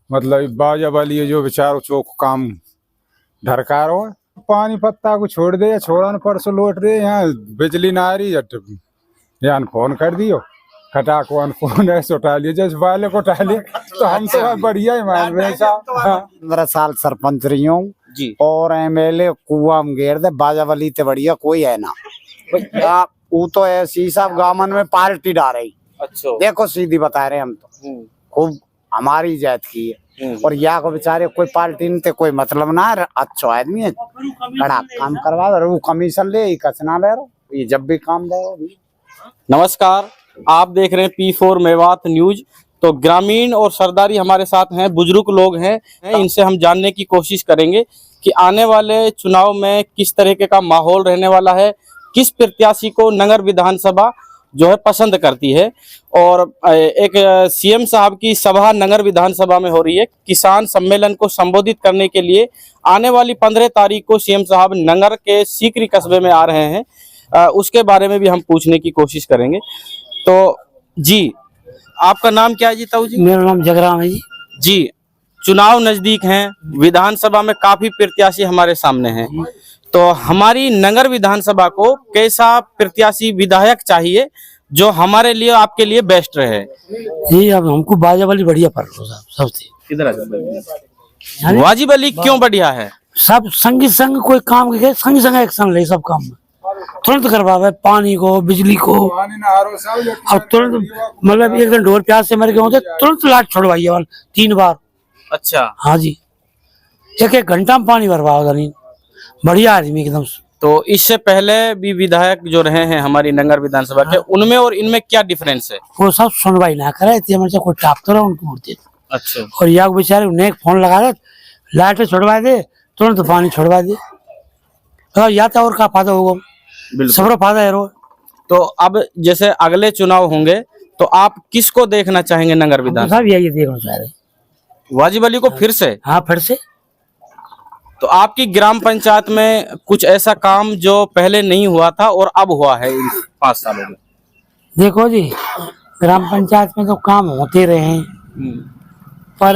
मतलब बाजा वाली है जो बेचारो चौक काम ढरकारो पानी पत्ता को छोड़ दे, छोड़ा न परसों लौट रहे यहाँ बिजली ना आ रही यहाँ फोन कर दियो खटाक वन फोन ऐसे उठा लिया जैसे वाले को उठा लिया तो हम तो बढ़िया ही मान रहे हैं साहब। 15 साल सरपंच रही हूँ जी। और एमएलए कुआ में घेर दे बाजा वाली ते बढ़िया कोई है ना वो तो ऐसी सब गामन में पार्टी डाल अच्छा देखो सीधी बता रहे हम तो खूब हमारी जात की है और यहाँ को बेचारे कोई पार्टी नहीं थे कोई मतलब ना है अच्छा आदमी है बड़ा काम करवा रहे वो कमीशन ले कचना ले रहे ये जब भी काम दे नमस्कार, आप देख रहे हैं P4 मेवात न्यूज। तो ग्रामीण और सरदारी हमारे साथ हैं, बुजुर्ग लोग हैं, इनसे हम जानने की कोशिश करेंगे कि आने वाले चुनाव में किस तरीके का माहौल रहने वाला है, किस प्रत्याशी को नगर विधानसभा जो है पसंद करती है। और एक सीएम साहब की सभा नगर विधानसभा में हो रही है। किसान सम्मेलन को संबोधित करने के लिए आने वाली 15 तारीख को सीएम साहब नगर के सीकरी कस्बे में आ रहे हैं। उसके बारे में भी हम पूछने की कोशिश करेंगे। तो जी, आपका नाम क्या है जी? ताऊ जी, मेरा नाम जगराम है जी। जी, चुनाव नजदीक हैं, विधानसभा में काफी प्रत्याशी हमारे सामने हैं, तो हमारी नगर विधानसभा को कैसा प्रत्याशी विधायक चाहिए जो हमारे लिए आपके लिए बेस्ट रहे? जी अब हमको बाजा वाली बढ़िया पड़ रहा साहब सबसे। इधर वाजिब अली क्यों बढ़िया है? सब संगी संग कोई काम के संगी संग एक्शन ले सब काम में तुरंत करवावे पानी को बिजली को। अब तुरंत मतलब एक दिन ढोर प्याज से मर गए होते तुरंत लाट छोड़वाइए वाल 3 बार। अच्छा हाँ जी, एक घंटा में पानी भरवा नहीं बढ़िया आदमी एकदम। तो इससे पहले भी विधायक जो रहे हैं हमारी नगर विधानसभा के, उनमें और इनमें क्या डिफरेंस है? वो सब सुनवाई ना करे हमारे कोई टाप तो उनको उड़ते। अच्छा, और या बेचारे उन्हें फोन लगा दे लाइट छुड़वा दे तुरंत पानी छुड़वा दे या तो और का फायदा होगा, सबका फायदा है। तो अब जैसे अगले चुनाव होंगे तो आप किसको देखना चाहेंगे नगर विधानसभा? सब यही देखना चाह रहे वाजिब अली को फिर से? हाँ फिर से। तो आपकी ग्राम पंचायत में कुछ ऐसा काम जो पहले नहीं हुआ था और अब हुआ है इन 5 सालों में? देखो जी, ग्राम पंचायत में तो काम होते रहे हैं पर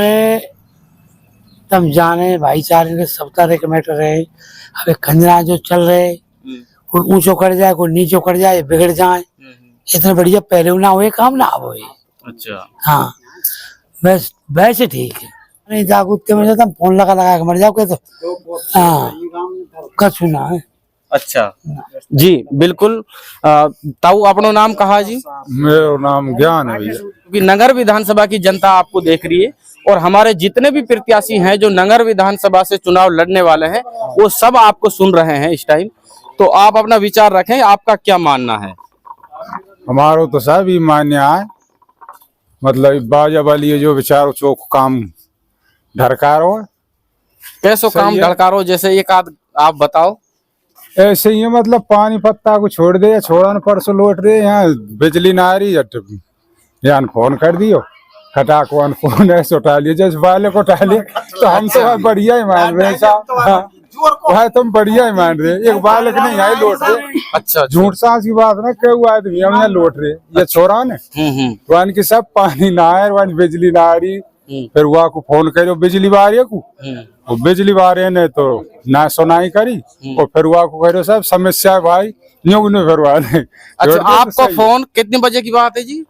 तब जाने भाईचारे के सबतारे के मैटर रहे। अब खंजना जो चल रहे कोई ऊंचो कर जाए कोई नीचो कर जाए बिगड़ जाए, इतने बढ़िया पहले ना हुए काम ना अब हुए। अच्छा हाँ वैसे ठीक है नहीं जागरूकते में जाता फोन लगा के मर जाओ तो हाँ कछु ना है। अच्छा जी बिल्कुल। ताऊ अपनो नाम कहा जी? मेरा नाम ज्ञान है भैया। क्योंकि नगर विधानसभा की जनता आपको देख रही है और हमारे जितने भी प्रत्याशी हैं जो नगर विधानसभा से चुनाव लड़ने वाले हैं वो सब आपको सुन रहे हैं इस टाइम। तो आप अपना विचार रखें, आपका क्या मानना है? हमारो तो सब ही मान्य है, मतलब बाजा वाली है जो बेचारो चौक काम ढरकारो कैसो काम ढड़कारो, जैसे एक आध आप बताओ। ऐसे ही है, मतलब पानी पत्ता को छोड़ दे, छोड़ा न परसों लौट रहे यहाँ बिजली ना आ रही यहाँ फोन कर दियो खटाक वन फोन ऐसे उठा लिया जैसे वाले को उठा लिया तो हम तो बढ़िया ही मान रहे हैं साहब। हाँ तुम बढ़िया ही मान रहे, एक बालक नहीं आए लौट रहे। अच्छा, झूठ सांस की बात ना, कई आदमी हम यहाँ लौट रहे ये छोरा ने वन की सब पानी ना आए वन बिजली ना आ रही, फिर वहा को फोन करो बिजली बारे को वो बिजली बारे ने तो ना सुनाई करी और फिर वहा को करो सब समस्या है भाई न्यू ने फिर वाले। अच्छा, आपका फोन कितने बजे की बात है जी?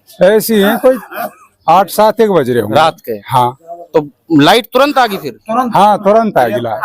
ऐसी है कोई 8-7 बज रहे होंगे रात के। हाँ तो लाइट तुरंत आ गई फिर? हाँ तुरंत आ गिला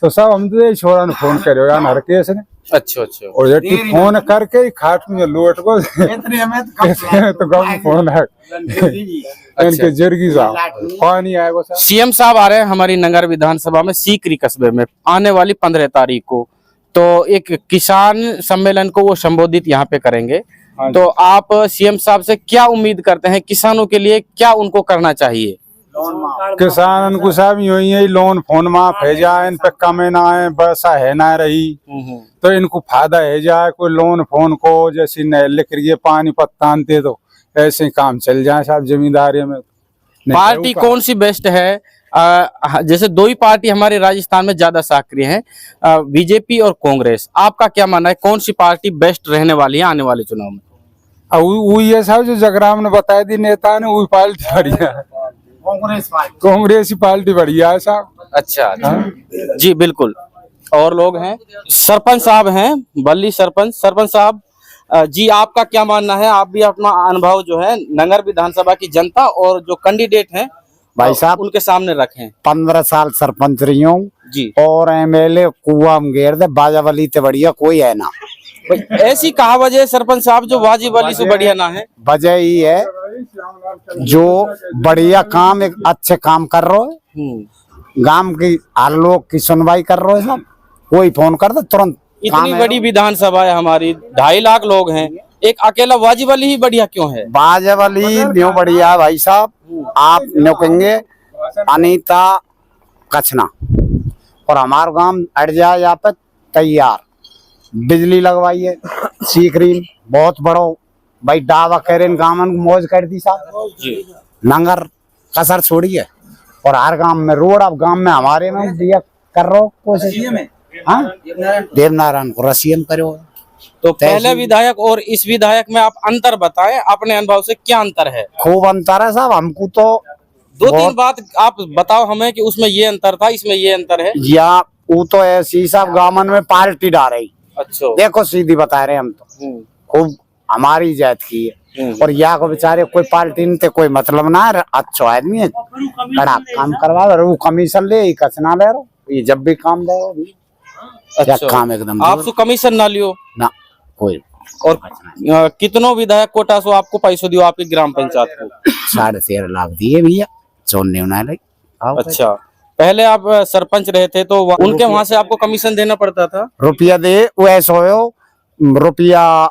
तो सब हम तो छोरा ने फोन करो यार हर केस ने। अच्छा अच्छा। और ये फोन करके खाट में लोट को तो गम फोन है इनके जिरगी साहब पानी आए वो। सीएम साहब आ रहे हैं हमारी नगर विधानसभा में सीकरी कस्बे में आने वाली 15 तारीख को, तो एक किसान सम्मेलन को वो संबोधित यहाँ पे करेंगे। तो आप सीएम साहब से क्या उम्मीद करते हैं, किसानों के लिए क्या उनको करना चाहिए? किसान को सब यूं ही लोन फोन माफ है जाए, इन पे कमे ना आए बसा है ना रही तो इनको फायदा है जाए। कोई लोन फोन को जैसे न लिख रही है पानी पत्ता आनते तो ऐसे काम चल जाए साहब जमींदारी में। पार्टी कौन सी बेस्ट है? जैसे 2 ही पार्टी हमारे राजस्थान में ज्यादा सक्रिय हैं, बीजेपी और कांग्रेस। आपका क्या मानना है, कौन सी पार्टी बेस्ट रहने वाली है आने वाले चुनाव में? वही है साहब जो जगराम ने बताया दी नेता ने वही पार्टी बढ़िया है। कांग्रेस पार्टी बढ़िया है साहब। अच्छा जी बिल्कुल। और लोग हैं, सरपंच साहब हैं, बल्ली सरपंच। सरपंच साहब जी, आपका क्या मानना है? आप भी अपना अनुभव जो है नगर विधानसभा की जनता और जो कैंडिडेट हैं भाई साहब उनके सामने रखें। 15 साल सरपंच रही हूँ जी। और एमएलए कुआ घेर दे, बाजावली ते बढ़िया कोई है ना। ऐसी कहा वजह है सरपंच साहब जो वाजिब से बढ़िया ना है? वजह ही है जो बढ़िया काम, एक अच्छे काम कर रहे हो, गांव की हर लोग की सुनवाई कर रहे हो सब। कोई फोन कर दे तुरंत। इतनी बड़ी विधानसभा है हमारी, 2.5 लाख लोग हैं, एक अकेला वाजिब ही बढ़िया क्यों है? बाजावली न्यू बढ़िया भाई साहब। आप न्यू कहेंगे अनीता कचना और हमारा गांव अड़ जाए यहाँ पे तैयार। बिजली लगवाई है, सीकरीन बहुत बड़ो भाई डावा करें गांव मौज कर दी साहब जी। लंगर कसर छोड़ी है और हर गांव में रोड। अब गांव में हमारे में दिया कर रहा हूँ कोशिश। हाँ, देवनारायण को रसियन करो। तो पहले विधायक और इस विधायक में आप अंतर बताएं, अपने अनुभव से क्या अंतर है? खूब अंतर है साहब। हमको तो 2-3 बात आप बताओ हमें कि उसमें ये अंतर था, इसमें ये अंतर है। या वो तो ऐसी साहब गांव में पार्टी डाल रही। अच्छा। देखो सीधी बता रहे हम तो खूब हमारी जात की है और यहाँ को बेचारे कोई पार्टी नहीं कोई मतलब ना है। अच्छा आदमी है, कड़ा काम करवा रहे, वो कमीशन ले ही कचना ले रहा। ये जब भी काम दे रहा अच्छा। काम एकदम आप तो कमीशन ना लियो ना कोई। और कितनों विधायक कोटा से आपको पैसों दियो आपकी ग्राम पंचायत को? 13.5 लाख दिए भैया, चोरने उन्हें लगे। अच्छा, पहले आप सरपंच रहे थे तो उनके वहां से आपको कमीशन देना पड़ता था? रुपया दे वो ऐसा हो रुपया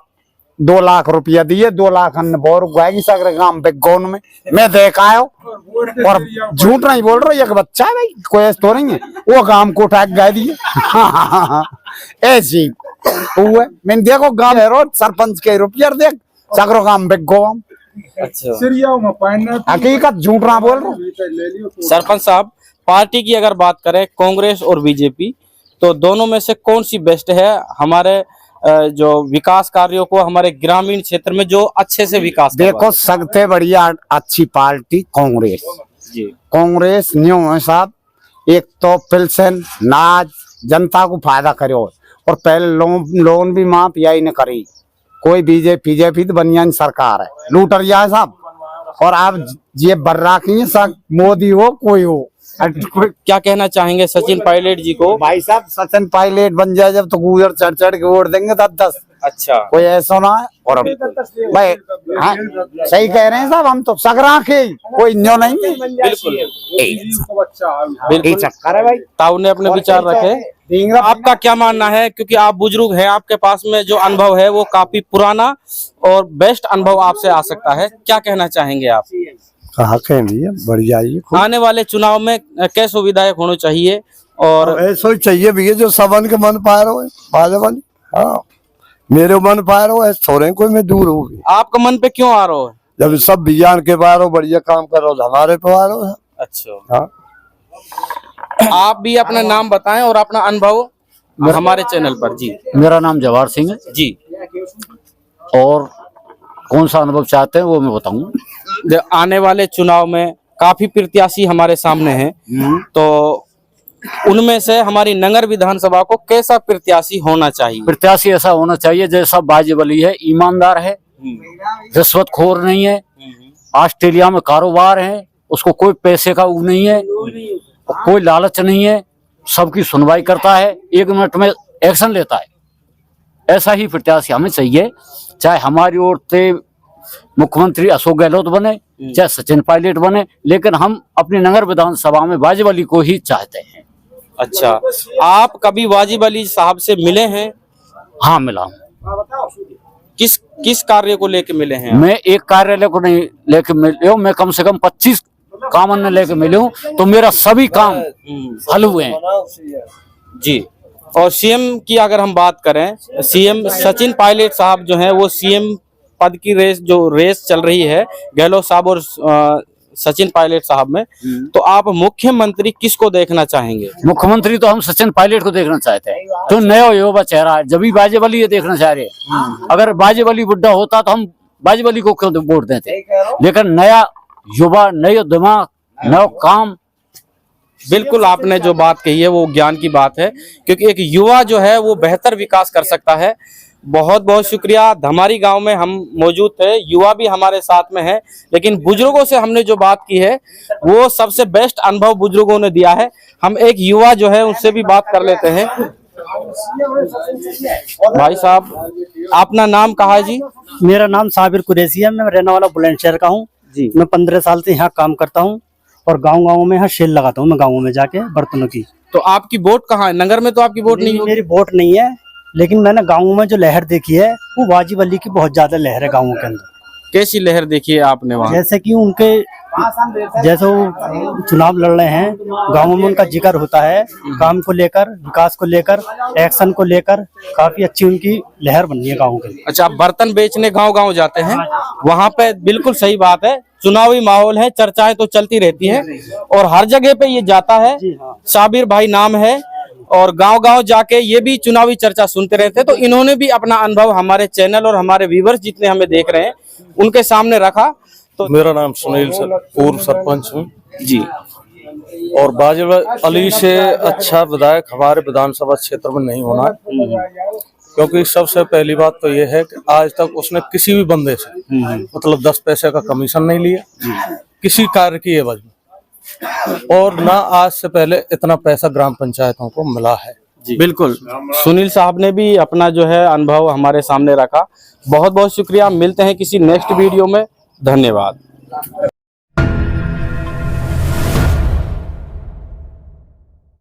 2 लाख रुपया दिए, 2 लाख बोर गायगी सगरे गांव पे गौन में मैं देख आयो। और झूठ नहीं बोल रहा, एक बच्चा है भाई, कोई ऐसा तो नहीं है। वो गांव को उठा के गाय दिए। ऐसी हुआ मैंने देखो गांव है रोज सरपंच के रुपया देख सगरो गांव पे गो। अच्छा, हकीकत झूठ ना बोल रहा। सरपंच साहब, पार्टी की अगर बात करें कांग्रेस और बीजेपी, तो दोनों में से कौन सी बेस्ट है हमारे जो विकास कार्यों को हमारे ग्रामीण क्षेत्र में जो अच्छे से विकास देखो सबसे बढ़िया अच्छी पार्टी कांग्रेस जी। कांग्रेस न्यू है साहब। एक तो पेंशन नाज जनता को फायदा करो और पहले लोन भी माफ या ही न करी। कोई बीजेपी तो बनियान सरकार है, लूटर है साहब। और आप ये बर्रा की सब मोदी हो कोई हो। क्या कहना चाहेंगे सचिन पायलट जी को? भाई साहब सचिन पायलट बन जाए जब तो गुजर चढ़ के वोट देंगे 10-10। अच्छा, कोई ऐसा ना है। और भाई हाँ सही कह रहे हैं साहब, हम तो सगरा के कोई न्यो नहीं है। बिल्कुल बिल्कुल चक्कर है भाई। ताऊ ने अपने विचार रखे। आपका क्या मानना है, क्योंकि आप बुजुर्ग हैं, आपके पास में जो अनुभव है वो काफी पुराना और बेस्ट अनुभव आपसे आ सकता है, क्या कहना चाहेंगे आप? कहा कहेंगे बढ़िया ही आने वाले चुनाव में कैसे विधायक होने चाहिए? और ऐसा ही चाहिए भैया जो सबन के मन पाए रहो बाजावाली। हाँ, मेरे मन पाए रहो ऐसे थोड़े कोई मैं दूर हूँ। आपका मन पे क्यों आ रहा है? जब सब बियान के बाहर बढ़िया काम कर रहे हो हमारे पे आ रहे हो। अच्छा, हाँ, आप भी अपना नाम बताएं और अपना अनुभव हमारे चैनल पर। जी, मेरा नाम जवाहर सिंह है जी। और कौन सा अनुभव चाहते हैं वो मैं बताऊं। आने वाले चुनाव में काफी प्रत्याशी हमारे सामने हैं, तो उनमें से हमारी नगर विधानसभा को कैसा प्रत्याशी होना चाहिए? प्रत्याशी ऐसा होना चाहिए जैसा बाजीवली है, ईमानदार है, रिश्वतखोर नहीं है, ऑस्ट्रेलिया में कारोबार है, उसको कोई पैसे का वो नहीं है, कोई लालच नहीं है, सबकी सुनवाई करता है, 1 मिनट में एक्शन लेता है। ऐसा ही प्रत्याशी हमें चाहिए, चाहे हमारी ओर से मुख्यमंत्री अशोक गहलोत बने, चाहे सचिन पायलट बने, लेकिन हम अपनी नगर विधानसभा में बाजीवली को ही चाहते हैं। अच्छा, आप कभी वाजिब अली साहब से मिले हैं? हाँ, मिला हूँ। किस कार्य को लेके मिले हैं? मैं एक कार्यालय को नहीं लेके मिले हूँ, मैं कम से कम 25 कामन ने लेके मिले हूँ, तो मेरा सभी काम हल हुए हैं। जी। और सीएम की अगर हम बात करें, सीएम सचिन पायलट साहब जो हैं वो सीएम पद की रेस चल रही है गहलोत साहब और सचिन पायलट साहब में, तो आप मुख्यमंत्री किसको देखना चाहेंगे? मुख्यमंत्री तो हम सचिन पायलट को देखना चाहते हैं, तो नया युवा चेहरा है, जब भी बाजीवली ये देखना चाह रहे हैं। अगर बाजीवली बुढ़ा होता तो हम बाजीवली को क्यों वोट देते, लेकिन नया युवा नए दिमाग न वो काम। बिल्कुल आपने जो बात कही है वो ज्ञान की बात है, क्योंकि एक युवा जो है वो बेहतर विकास कर सकता है। बहुत बहुत शुक्रिया। धमारी गांव में हम मौजूद थे, युवा भी हमारे साथ में है, लेकिन बुजुर्गों से हमने जो बात की है वो सबसे बेस्ट अनुभव बुजुर्गों ने दिया है। हम एक युवा जो है उससे भी बात कर लेते हैं। भाई साहब, अपना नाम कहा है जी? मेरा नाम साबिर कुरैशी है। मैं रहने वाला बुलंदशहर का हूँ जी। मैं 15 साल से यहाँ काम करता हूँ और गांव में यहाँ सेल लगाता हूँ। मैं गाँव में जाके बर्तनों की। तो आपकी वोट कहाँ है? नगर में तो आपकी वोट नहीं होगी। मेरी वोट नहीं है, लेकिन मैंने गाँव में जो लहर देखी है वो वाजिब अली की बहुत ज्यादा लहर है गाँव के अंदर। कैसी लहर देखी है आपने वहाँ? जैसे कि उनके जैसे वो चुनाव लड़ रहे हैं, गाँव में उनका जिक्र होता है काम को लेकर, विकास को लेकर, एक्शन को लेकर। काफी अच्छी उनकी लहर बनी है गाँव के। अच्छा, आप बर्तन बेचने गांव गांव जाते हैं, वहां पे बिल्कुल सही बात है, चुनावी माहौल है, चर्चाएं तो चलती रहती हैं और हर जगह पे ये जाता है। साबिर भाई नाम है और गांव गांव जाके ये भी चुनावी चर्चा सुनते रहते हैं। तो इन्होंने भी अपना अनुभव हमारे चैनल और हमारे व्यूअर्स जितने हमें देख रहे हैं उनके सामने रखा। तो मेरा नाम सुनील सर, पूर्व सरपंच हूँ जी। और वाजिब अली से अच्छा विधायक हमारे विधानसभा क्षेत्र में नहीं होना है, क्योंकि सबसे पहली बात तो ये है कि आज तक उसने किसी भी बंदे से मतलब 10 पैसे का कमीशन नहीं लिया किसी कार्य की एवज में, और ना आज से पहले इतना पैसा ग्राम पंचायतों को मिला है। बिल्कुल, सुनील साहब ने भी अपना जो है अनुभव हमारे सामने रखा। बहुत बहुत शुक्रिया। मिलते हैं किसी नेक्स्ट वीडियो में। धन्यवाद।